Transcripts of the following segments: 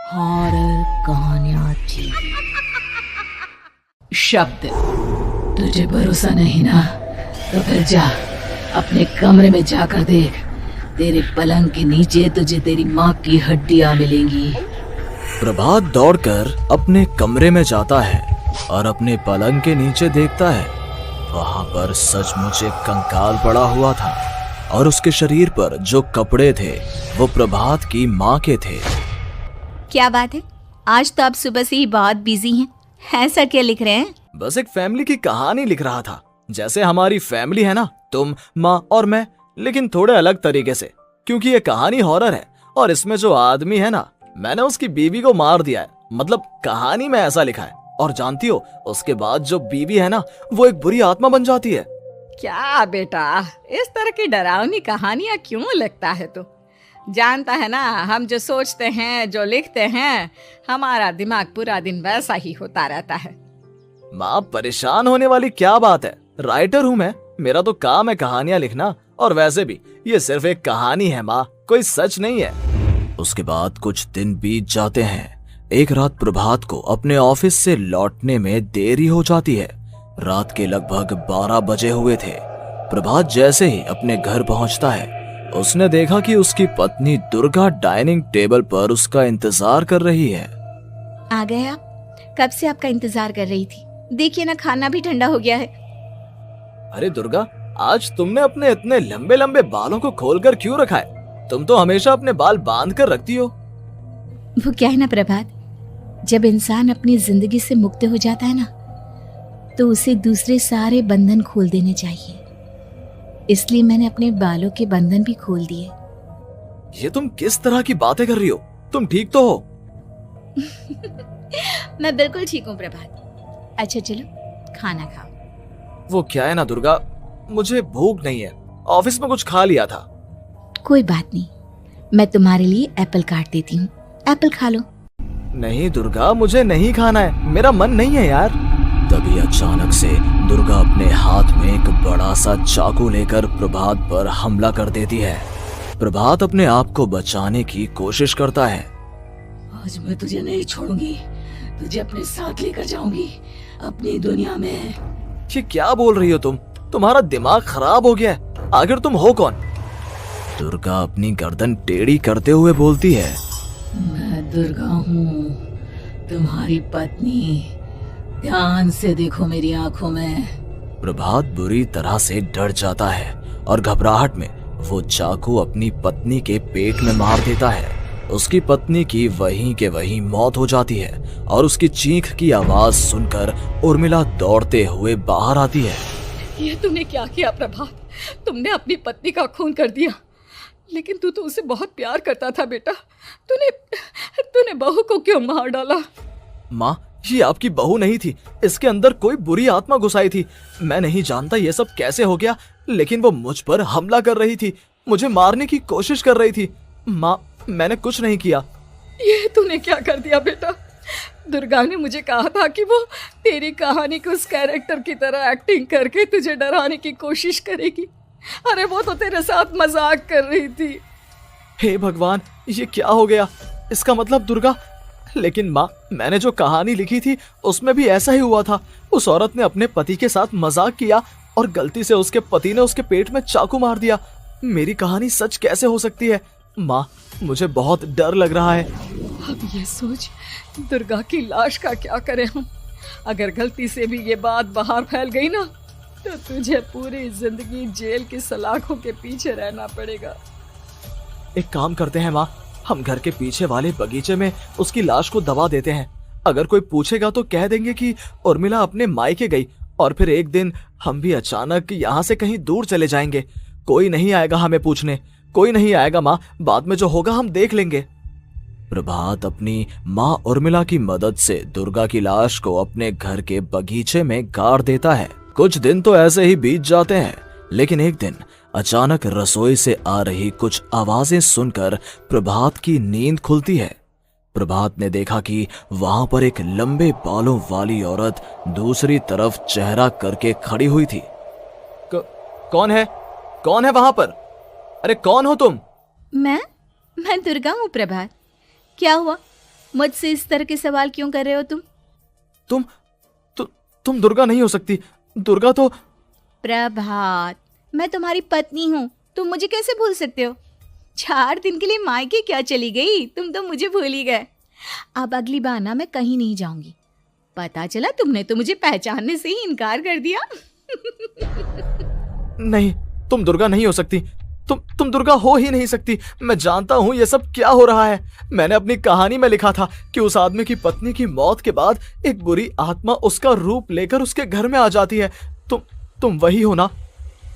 Horror कहानियां थी। शब्द, तुझे भरोसा नहीं ना, तो फिर जा अपने कमरे में जाकर देख। तेरे पलंग के नीचे तुझे तेरी माँ की हड्डियां मिलेंगी। प्रभात दौड़कर अपने कमरे में जाता है और अपने पलंग के नीचे देखता है। वहां पर सचमुच एक कंकाल पड़ा हुआ था और उसके शरीर पर जो कपड़े थे वो प्रभात की माँ के थे। क्या बात है, आज तो आप सुबह से ही बहुत बिजी हैं। ऐसा क्या लिख रहे हैं? बस एक फैमिली की कहानी लिख रहा था। जैसे हमारी फैमिली है ना, तुम, माँ और मैं, लेकिन थोड़े अलग तरीके से, क्योंकि ये कहानी हॉरर है और इसमें जो आदमी है ना, मैंने उसकी बीवी को मार दिया है। मतलब कहानी में ऐसा लिखा है। और जानती हो, उसके बाद जो बीवी है ना, वो एक बुरी आत्मा बन जाती है। क्या बेटा, इस तरह की डरावनी कहानियां क्यों लिखता है तू? जानता है ना, हम जो सोचते हैं, जो लिखते हैं, हमारा दिमाग पूरा दिन वैसा ही होता रहता है। माँ, परेशान होने वाली क्या बात है? राइटर हूँ मैं, मेरा तो काम है कहानियां लिखना। और वैसे भी ये सिर्फ एक कहानी है माँ, कोई सच नहीं है। उसके बाद कुछ दिन बीत जाते हैं। एक रात प्रभात को अपने ऑफिस से लौटने में देरी हो जाती है। रात के लगभग 12 बजे हुए थे। प्रभात जैसे ही अपने घर पहुंचता है, उसने देखा कि उसकी पत्नी दुर्गा डाइनिंग टेबल पर उसका इंतजार कर रही है। आ गए आप? कब से आपका इंतजार कर रही थी। देखिए ना, खाना भी ठंडा हो गया है। अरे दुर्गा, आज तुमने अपने इतने लंबे लंबे बालों को खोलकर क्यों रखा है? तुम तो हमेशा अपने बाल बांध कर रखती हो। वो क्या है ना प्रभात, जब इंसान अपनी जिंदगी से मुक्त हो जाता है ना, तो उसे दूसरे सारे बंधन खोल देने चाहिए। इसलिए मैंने अपने बालों के बंधन भी खोल दिए। ये तुम किस तरह की बातें कर रही हो? तुम ठीक तो हो? मैं बिल्कुल ठीक हूँ प्रभात। अच्छा चलो खाना खाओ। वो क्या है ना दुर्गा, मुझे भूख नहीं है। ऑफिस में कुछ खा लिया था। कोई बात नहीं, मैं तुम्हारे लिए एप्पल काट देती हूँ, एप्पल खा लो। नहीं दुर्गा, मुझे नहीं खाना है, मेरा मन नहीं है यार। तभी अचानक से दुर्गा अपने हाथ में एक बड़ा सा चाकू लेकर प्रभात पर हमला कर देती है। प्रभात अपने आप को बचाने की कोशिश करता है। आज मैं तुझे नहीं छोड़ूंगी, तुझे अपने साथ लेकर जाऊंगी अपनी दुनिया में। ये क्या बोल रही हो तुम? तुम्हारा दिमाग खराब हो गया है। आखिर तुम हो कौन? दुर्गा अपनी गर्दन टेढ़ी करते हुए बोलती है, मैं दुर्गा हूँ, तुम्हारी पत्नी। ध्यान से देखो मेरी आंखों में। प्रभात बुरी तरह से डर जाता है और घबराहट में वो चाकू अपनी पत्नी के पेट में मार देता है। उसकी पत्नी की वहीं के वहीं मौत हो जाती है और उसकी चीख की आवाज सुनकर उर्मिला दौड़ते हुए बाहर आती है। ये तूने क्या किया प्रभात? तुमने अपनी पत्नी का खून कर दिया। लेकिन तू तो उसे बहुत प्यार करता था बेटा। तूने बहू को क्यों मार डाला? माँ, ये आपकी बहू नहीं थी, इसके अंदर कोई बुरी आत्मा घुसाई थी। मैं नहीं जानता ये सब कैसे हो गया, लेकिन वो मुझ पर हमला कर रही थी, मुझे मारने की कोशिश कर रही थी। माँ, मैंने कुछ नहीं किया। ये तूने क्या कर दिया बेटा? दुर्गा ने मुझे कहा था कि वो तेरी कहानी को उस कैरेक्टर की तरह एक्टिंग करके तुझे डराने की कोशिश करेगी। अरे वो तो तेरे साथ मजाक कर रही थी। हे भगवान, ये क्या हो गया? इसका मतलब दुर्गा। लेकिन माँ, मैंने जो कहानी लिखी थी उसमें भी ऐसा ही हुआ था। उस औरत ने अपने पति के साथ मजाक किया और गलती से उसके पति ने उसके पेट में चाकू मार दिया। मेरी कहानी सच कैसे हो सकती है? माँ, मुझे बहुत डर लग रहा है। अब ये सोच, दुर्गा की लाश का क्या करें हम? अगर गलती से भी ये बात बाहर फैल गई ना, तो तुझे पूरी जिंदगी जेल की सलाखों के पीछे रहना पड़ेगा। एक काम करते हैं माँ, हम घर के पीछे वाले बगीचे में उसकी लाश को दबा देते हैं। अगर कोई पूछेगा तो कह देंगे कि उर्मिला अपने मायके गई और फिर एक दिन हम भी अचानक यहाँ से कहीं दूर चले जाएंगे। कोई नहीं आएगा हमें पूछने, कोई नहीं आएगा माँ, बाद में जो होगा हम देख लेंगे। प्रभात अपनी माँ उर्मिला की मदद से दुर्गा की लाश को अपने घर के बगीचे में गाड़ देता है। कुछ दिन तो ऐसे ही बीत जाते हैं, लेकिन एक दिन अचानक रसोई से आ रही कुछ आवाजें सुनकर प्रभात की नींद खुलती है। प्रभात ने देखा कि वहां पर एक लंबे बालों वाली औरत दूसरी तरफ चेहरा करके खड़ी हुई थी। कौन है? कौन है वहां पर? अरे कौन हो तुम? मैं दुर्गा हूँ प्रभात। क्या हुआ? मुझसे इस तरह के सवाल क्यों कर रहे हो तुम? तुम दुर्गा नहीं हो सकती। दुर्गा तो प्रभात, मैं तुम्हारी पत्नी हूँ, तुम मुझे कैसे भूल सकते हो? 4 दिन के लिए मायके क्या चली गई, तुम तो मुझे भूल ही गए। अब अगली बार ना मैं कहीं नहीं जाऊंगी। पता चला तुमने तो मुझे पहचानने से ही इनकार कर दिया। नहीं, तुम दुर्गा नहीं हो सकती। तुम दुर्गा हो ही नहीं सकती। मैं जानता हूँ ये सब क्या हो रहा है। मैंने अपनी कहानी में लिखा था कि उस आदमी की पत्नी की मौत के बाद एक बुरी आत्मा उसका रूप लेकर उसके घर में आ जाती है। तुम वही हो ना?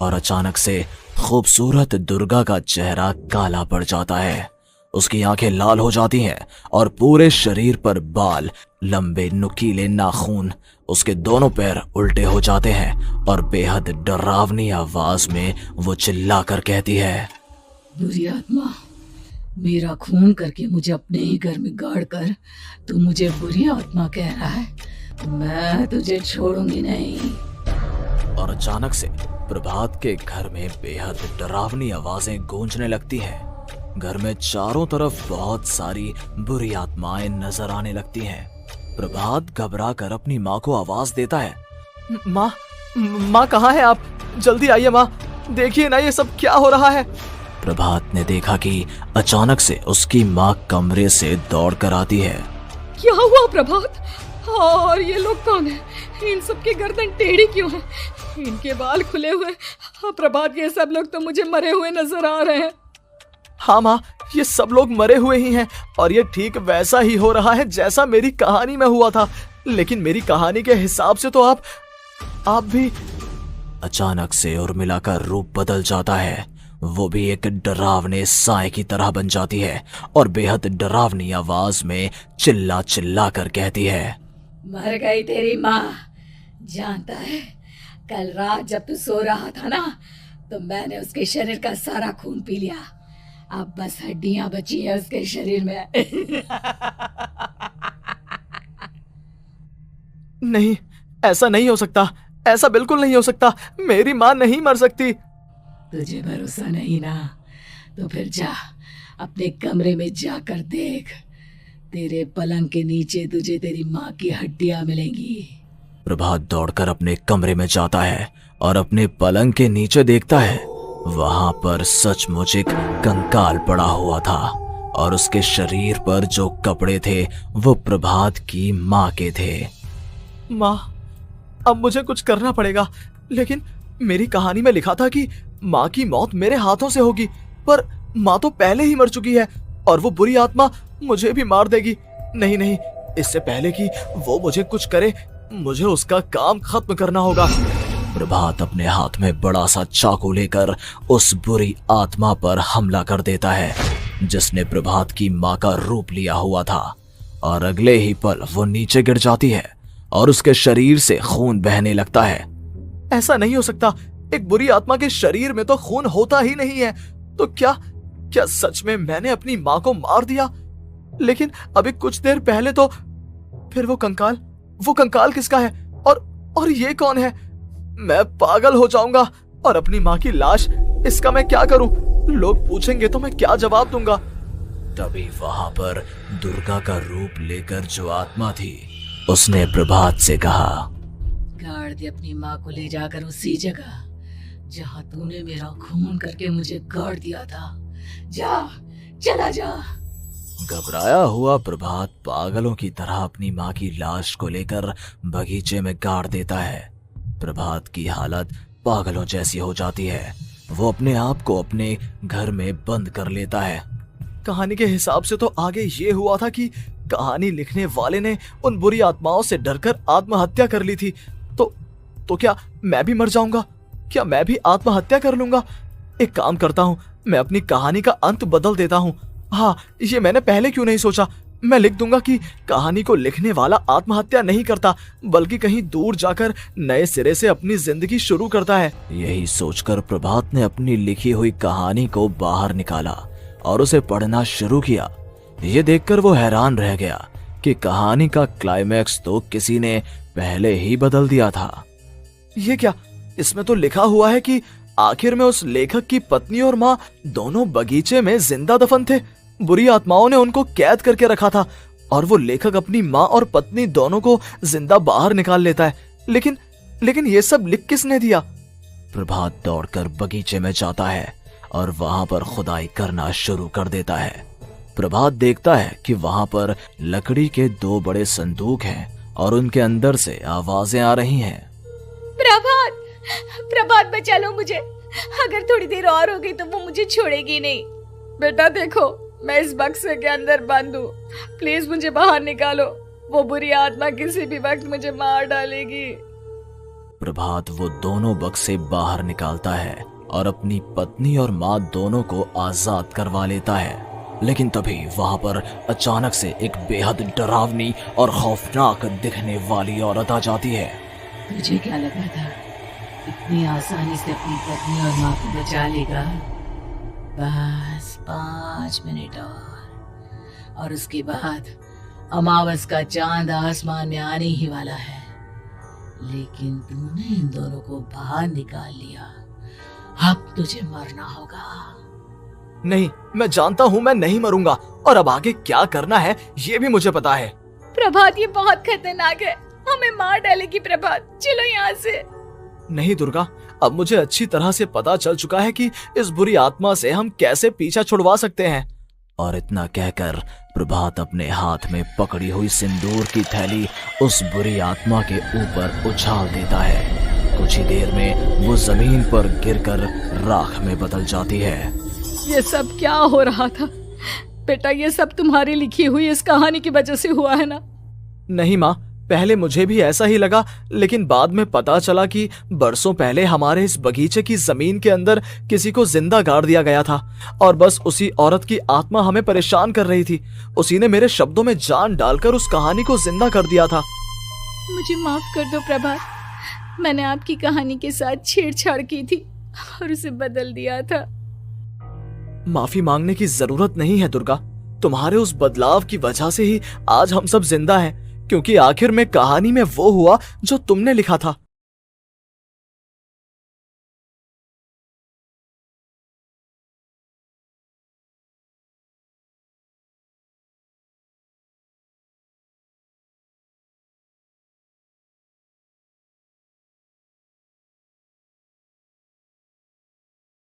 और अचानक से खूबसूरत दुर्गा का चेहरा काला पड़ जाता है। उसकी आंखें लाल हो जाती हैं और पूरे शरीर पर बाल, लंबे नुकीले नाखून, उसके दोनों पैर उल्टे हो जाते हैं और बेहद डरावनी आवाज में वो चिल्लाकर कहती है, बुरी आत्मा, मेरा खून करके मुझे अपने ही घर में गाड़ कर तू मुझे बुरी आत्मा कह रहा है? मैं तुझे छोड़ूंगी नहीं। और अचानक से प्रभात के घर में बेहद डरावनी आवाजें गूंजने लगती हैं। घर में चारों तरफ बहुत सारी बुरी आत्माएं नजर आने लगती हैं। प्रभात घबरा कर अपनी माँ को आवाज देता है, माँ कहाँ है आप? जल्दी आइए माँ, देखिए ना ये सब क्या हो रहा है। प्रभात ने देखा कि अचानक से उसकी माँ कमरे से दौड़ कर आती है। क्या हुआ प्रभात? और ये लोग कौन है? इन सब की गर्दन टेढ़ी क्यों है? इनके बाल खुले हुए। प्रभात, ये सब लोग तो मुझे मरे हुए नजर आ रहे हैं। हाँ माँ, ये सब लोग मरे हुए ही हैं और ये ठीक वैसा ही हो रहा है जैसा मेरी कहानी में हुआ था। लेकिन मेरी कहानी के हिसाब से तो आप भी। अचानक से उर्मिला का रूप बदल जाता है। वो भी एक डरावने साए की तरह बन जाती है और बेहद डरावनी आवाज में चिल्ला चिल्ला कर कहती है, मर गई तेरी माँ। जानता है, कल रात जब तू सो रहा था ना, तो मैंने उसके शरीर का सारा खून पी लिया। अब बस हड्डियां बची है उसके शरीर में। नहीं, ऐसा नहीं हो सकता। ऐसा बिल्कुल नहीं हो सकता। मेरी माँ नहीं मर सकती। तुझे भरोसा नहीं ना? तो फिर जा, अपने कमरे में जाकर देख। तेरे पलंग के नीचे तुझे तेरी माँ की हड्डियां मिलेंगी। प्रभात दौड़कर अपने कमरे में जाता है और अपने पलंग के नीचे देखता है। वहां पर सचमुच एक कंकाल पड़ा हुआ था और उसके शरीर पर जो कपड़े थे वो प्रभात की माँ के थे। माँ, अब मुझे कुछ करना पड़ेगा। लेकिन मेरी कहानी में लिखा था कि माँ की मौत मेरे हाथों से होगी, पर माँ तो पहले ही मर चुकी है और वो बुरी आत्मा मुझे भी मार देगी। नहीं नहीं, इससे पहले कि वो मुझे कुछ करे, मुझे उसका काम खत्म करना होगा। प्रभात अपने हाथ में बड़ा सा चाकू लेकर उस बुरी आत्मा पर हमला कर देता है जिसने प्रभात की माँ का रूप लिया हुआ था, और अगले ही पल वो नीचे गिर जाती है और उसके शरीर से खून बहने लगता है। ऐसा नहीं हो सकता। एक बुरी आत्मा के शरीर में तो खून होता ही नहीं है। तो क्या सच में मैंने अपनी माँ को मार दिया? लेकिन अभी कुछ देर पहले तो फिर वो कंकाल किसका है? और ये कौन है? मैं पागल हो जाऊंगा। और अपनी माँ की लाश, इसका मैं क्या करूं? लोग पूछेंगे तो मैं क्या जवाब दूंगा? तभी वहां पर दुर्गा का रूप लेकर जो आत्मा थी उसने प्रभात से कहा, गाड़ दे अपनी माँ को ले जाकर उसी जगह जहाँ तूने मेरा खून करके मुझे गाड़ दिया था। जा, चला जा। घबराया हुआ प्रभात पागलों की तरह अपनी माँ की लाश को लेकर बगीचे में गाड़ देता है। प्रभात की हालत पागलों जैसी हो जाती है। वो अपने आप को अपने घर में बंद कर लेता है। कहानी के हिसाब से तो आगे ये हुआ था कि कहानी लिखने वाले ने उन बुरी आत्माओं से डरकर आत्महत्या कर ली थी। तो क्या मैं भी मर जाऊंगा? क्या मैं भी आत्महत्या कर लूंगा? एक काम करता हूँ, मैं अपनी कहानी का अंत बदल देता हूँ। हाँ, ये मैंने पहले क्यों नहीं सोचा। मैं लिख दूंगा कि कहानी को लिखने वाला आत्महत्या नहीं करता, बल्कि कहीं दूर जाकर नए सिरे से अपनी जिंदगी शुरू करता है। यही सोचकर प्रभात ने अपनी लिखी हुई कहानी को बाहर निकाला और उसे पढ़ना शुरू किया। ये देखकर वो हैरान रह गया कि कहानी का क्लाइमैक्स तो किसी ने पहले ही बदल दिया था। ये क्या? इसमें तो लिखा हुआ है कि आखिर में उस लेखक की पत्नी और माँ दोनों बगीचे में जिंदा दफन थे। बुरी आत्माओं ने उनको कैद करके रखा था और वो लेखक अपनी माँ और पत्नी दोनों को जिंदा बाहर निकाल लेता है। लेकिन ये सब लिख किसने दिया? प्रभात दौड़कर बगीचे में जाता है और वहां पर खुदाई करना शुरू कर देता है। प्रभात देखता है कि वहां पर लकड़ी के 2 बड़े संदूक हैं और उनके अंदर से आवाजें आ रही हैं। प्रभात बचा लो मुझे, अगर थोड़ी देर और हो गई तो वो मुझे छोड़ेगी नहीं। बेटा देखो, मैं इस बक्से के अंदर बंद हूँ, प्लीज मुझे बाहर निकालो, वो बुरी आत्मा किसी भी वक्त मुझे मार डालेगी। प्रभात वो दोनों बक्से बाहर निकालता है और अपनी पत्नी और माँ दोनों को आजाद करवा लेता है। लेकिन तभी वहां पर अचानक से एक बेहद डरावनी और खौफनाक दिखने वाली औरत आ जाती है। तुझे क्या लगा था इतनी आसानी से अपनी पत्नी और माँ को बचा लेगा? बस 5 मिनट और उसके बाद अमावस का चांद आसमान में आने ही वाला है। लेकिन तूने इन दोनों को बाहर निकाल लिया, अब तुझे मरना होगा। नहीं, मैं जानता हूँ मैं नहीं मरूंगा, और अब आगे क्या करना है ये भी मुझे पता है। प्रभात ये बहुत खतरनाक है, हमें मार डालेगी प्रभात, चलो यहाँ से। नहीं दुर्गा, अब मुझे अच्छी तरह से पता चल चुका है कि इस बुरी आत्मा से हम कैसे पीछा छुड़वा सकते हैं। और इतना कहकर प्रभात अपने हाथ में पकड़ी हुई सिंदूर की थैली उस बुरी आत्मा के ऊपर उछाल देता है। कुछ ही देर में वो जमीन पर गिरकर राख में बदल जाती है। ये सब क्या हो रहा था बेटा? ये सब तुम्हारी लिखी हुई इस कहानी की वजह से हुआ है ना? नहीं माँ, पहले मुझे भी ऐसा ही लगा, लेकिन बाद में पता चला कि बरसों पहले हमारे इस बगीचे की जमीन के अंदर किसी को जिंदा गाड़ दिया गया था और बस उसी औरत की आत्मा हमें परेशान कर रही थी। उसी ने मेरे शब्दों में जान डालकर उस कहानी को जिंदा कर दिया था। मुझे माफ कर दो प्रभात, मैंने आपकी कहानी के साथ छेड़छाड़ की थी और उसे बदल दिया था। माफी मांगने की जरूरत नहीं है दुर्गा, तुम्हारे उस बदलाव की वजह से ही आज हम सब जिंदा हैं, क्योंकि आखिर में कहानी में वो हुआ जो तुमने लिखा था।